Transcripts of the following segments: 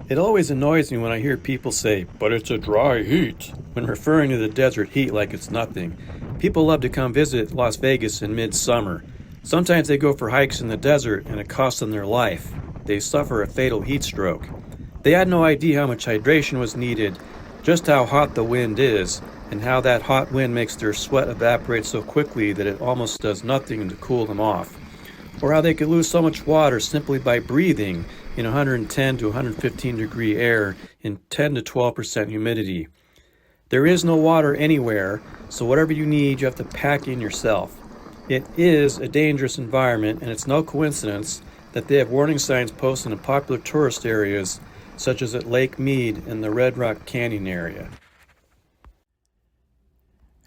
It always annoys me when I hear people say, "But it's a dry heat," when referring to the desert heat like it's nothing. People love to come visit Las Vegas in midsummer. Sometimes they go for hikes in the desert and it costs them their life. They suffer a fatal heat stroke. They had no idea how much hydration was needed, just how hot the wind is, and how that hot wind makes their sweat evaporate so quickly that it almost does nothing to cool them off. Or how they could lose so much water simply by breathing in 110 to 115 degree air in 10 to 12% humidity. There is no water anywhere, so whatever you need, you have to pack in yourself. It is a dangerous environment, and it's no coincidence that they have warning signs posted in popular tourist areas, such as at Lake Mead and the Red Rock Canyon area.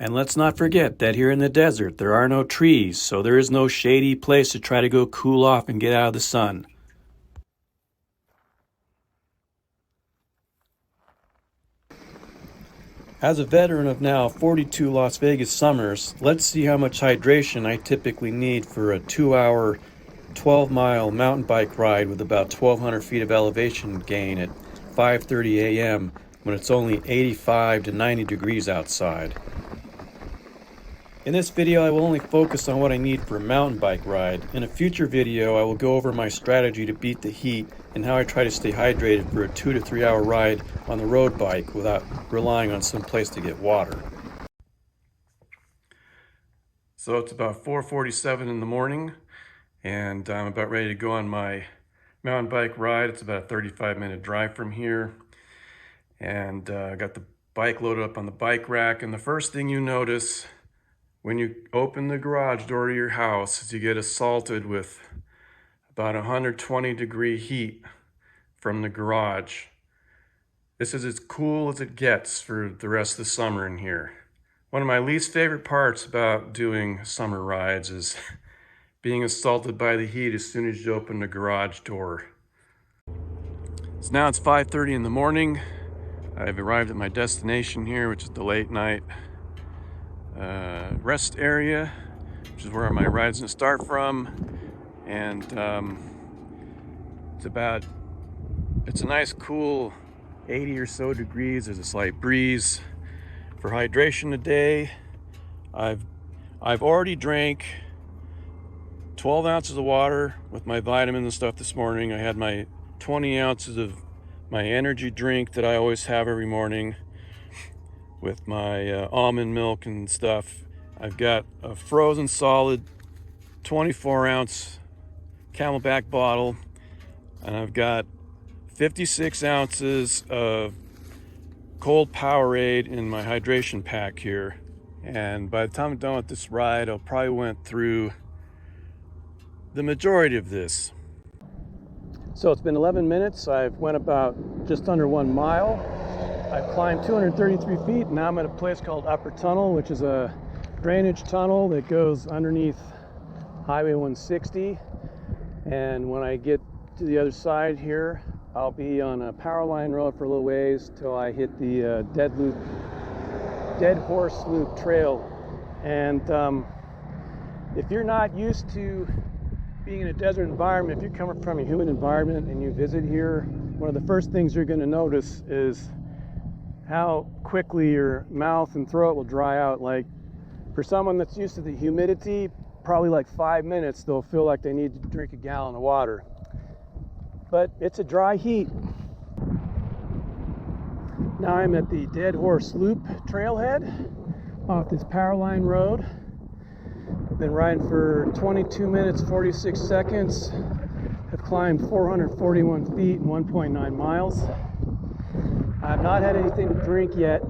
And let's not forget that here in the desert, there are no trees, so there is no shady place to try to go cool off and get out of the sun. As a veteran of now 42 Las Vegas summers, let's see how much hydration I typically need for a 2-hour, 12-mile mountain bike ride with about 1,200 feet of elevation gain at 5:30 a.m. when it's only 85 to 90 degrees outside. In this video, I will only focus on what I need for a mountain bike ride. In a future video, I will go over my strategy to beat the heat and how I try to stay hydrated for a 2 to 3 hour ride on the road bike without relying on some place to get water. So it's about 4:47 in the morning, and I'm about ready to go on my mountain bike ride. It's about a 35-minute drive from here, and I got the bike loaded up on the bike rack. And the first thing you notice when you open the garage door to your house is you get assaulted with about 120 degree heat from the garage. This is as cool as it gets for the rest of the summer in here. One of my least favorite parts about doing summer rides is being assaulted by the heat as soon as you open the garage door. So now it's 5:30 in the morning. I've arrived at my destination here, which is the late night rest area, which is where my ride's gonna start from. And it's a nice cool 80 or so degrees. There's a slight breeze. For hydration today, I've already drank 12 ounces of water with my vitamins and stuff this morning. I had my 20 ounces of my energy drink that I always have every morning with my almond milk and stuff. I've got a frozen solid 24-ounce Camelback bottle, and I've got 56 ounces of cold Powerade in my hydration pack here. And by the time I'm done with this ride, I'll probably went through the majority of this. So it's been 11 minutes. I've went about just under 1 mile. I've climbed 233 feet. Now I'm at a place called Upper Tunnel, which is a drainage tunnel that goes underneath Highway 160. And when I get to the other side here, I'll be on a power line road for a little ways till I hit the Dead Horse Loop Trail. And if you're not used to being in a desert environment, if you're coming from a humid environment and you visit here, one of the first things you're going to notice is how quickly your mouth and throat will dry out. Like, for someone that's used to the humidity, probably like 5 minutes they'll feel like they need to drink a gallon of water. But it's a dry heat. Now I'm at the Dead Horse Loop trailhead off this power line road. Been riding for 22 minutes 46 seconds. I've climbed 441 feet and 1.9 miles. I've not had anything to drink yet,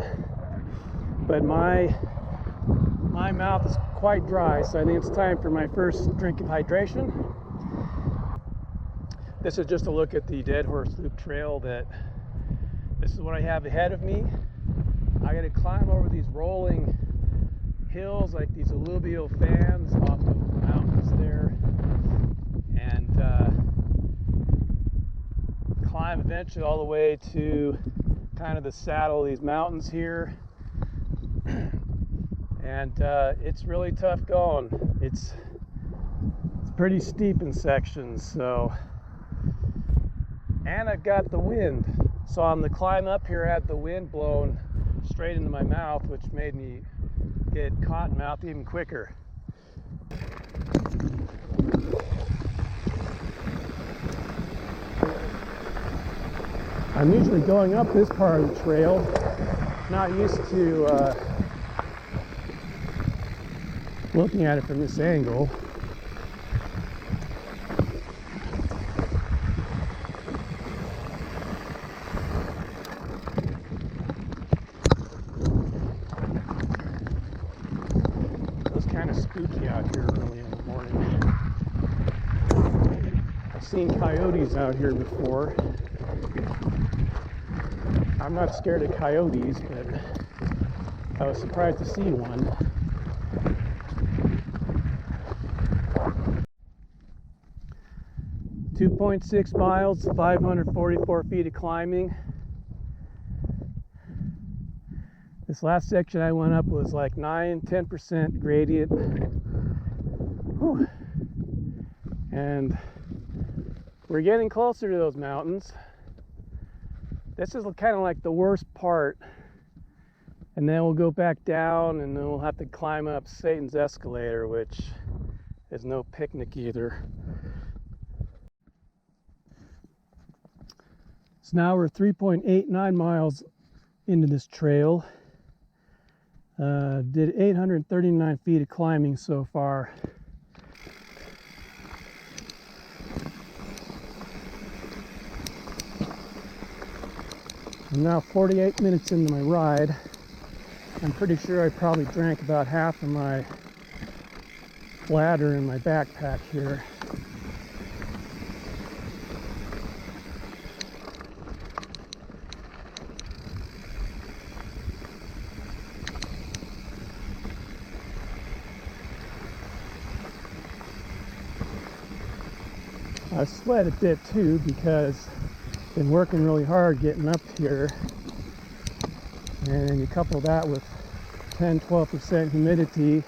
but my mouth is quite dry, so I think it's time for my first drink of hydration. This is just a look at the Dead Horse Loop Trail. This is what I have ahead of me. I got to climb over these rolling hills like these alluvial fans off of the mountains there, and climb eventually all the way to kind of the saddle of these mountains here. And it's really tough going. It's pretty steep in sections, so, and I've got the wind. So on the climb up here, I had the wind blowing straight into my mouth, which made me get cotton mouth even quicker. I'm usually going up this part of the trail, not used to looking at it from this angle. It was kind of spooky out here early in the morning. I've seen coyotes out here before. I'm not scared of coyotes, but I was surprised to see one. .6 miles, 544 feet of climbing. This last section I went up was like 9-10% gradient. Whew. And we're getting closer to those mountains. This is kind of like the worst part, and then we'll go back down, and then we'll have to climb up Satan's escalator, which is no picnic either. So now we're 3.89 miles into this trail. Did 839 feet of climbing so far. I'm now 48 minutes into my ride. I'm pretty sure I probably drank about half of my bladder in my backpack here. I sweat a bit too because I've been working really hard getting up here, and you couple that with 10-12% humidity.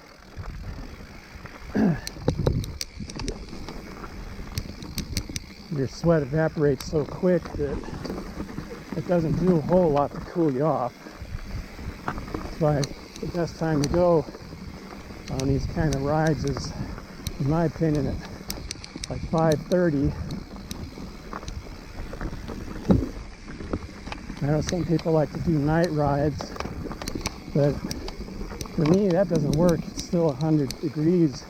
Your sweat evaporates so quick that it doesn't do a whole lot to cool you off. That's why the best time to go on these kind of rides is, in my opinion, at like 5:30. I know some people like to do night rides, but for me that doesn't work. It's still 100 degrees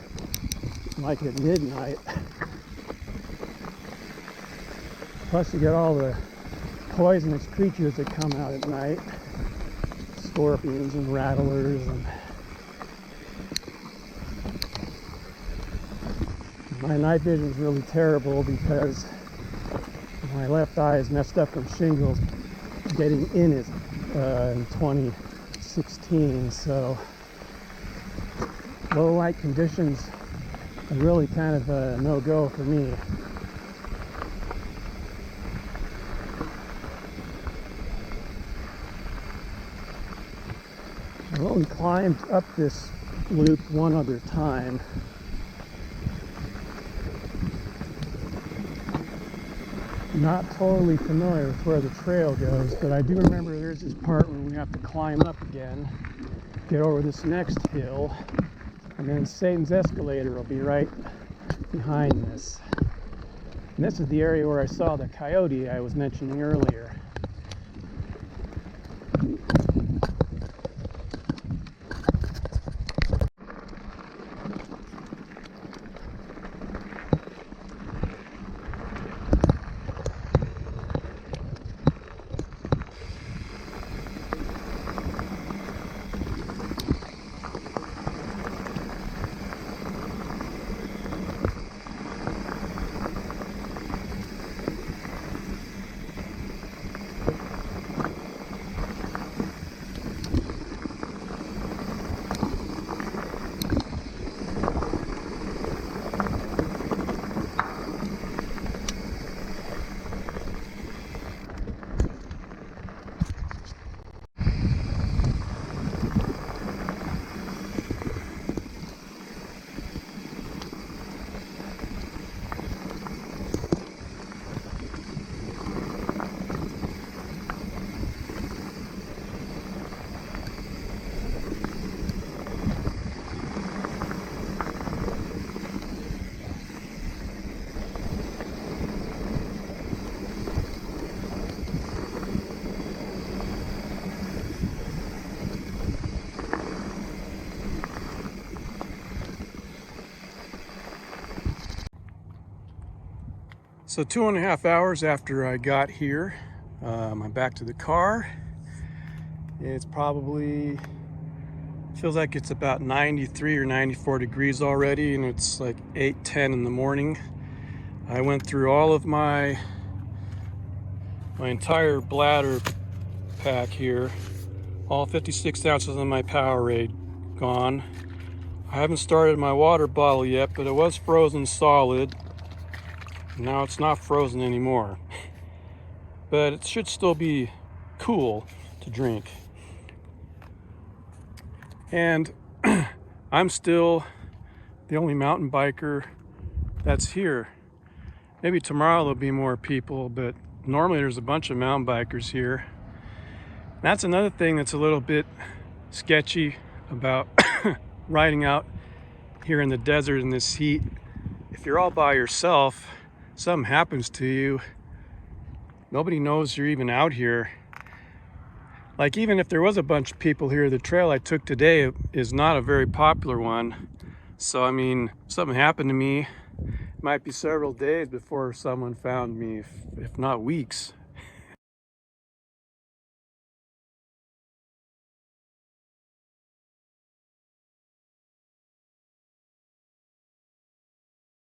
like at midnight. Plus you get all the poisonous creatures that come out at night. Scorpions and rattlers, and my night vision is really terrible because my left eye is messed up from shingles getting in it in 2016. So low light conditions are really kind of a no-go for me. I've only climbed up this loop one other time. Not totally familiar with where the trail goes, but I do remember there's this part where we have to climb up again, get over this next hill, and then Satan's escalator will be right behind this. And this is the area where I saw the coyote I was mentioning earlier. So 2.5 hours after I got here, I'm back to the car. It's probably, feels like it's about 93 or 94 degrees already, and it's like 8:10 in the morning. I went through all of my entire bladder pack here, all 56 ounces of my Powerade gone. I haven't started my water bottle yet, but it was frozen solid. Now it's not frozen anymore, but it should still be cool to drink. And I'm still the only mountain biker that's here. Maybe tomorrow there'll be more people, but normally there's a bunch of mountain bikers here. That's another thing that's a little bit sketchy about riding out here in the desert in this heat. If you're all by yourself, something happens to you, nobody knows you're even out here. Like, even if there was a bunch of people here, the trail I took today is not a very popular one. So I mean, something happened to me, it might be several days before someone found me, if not weeks.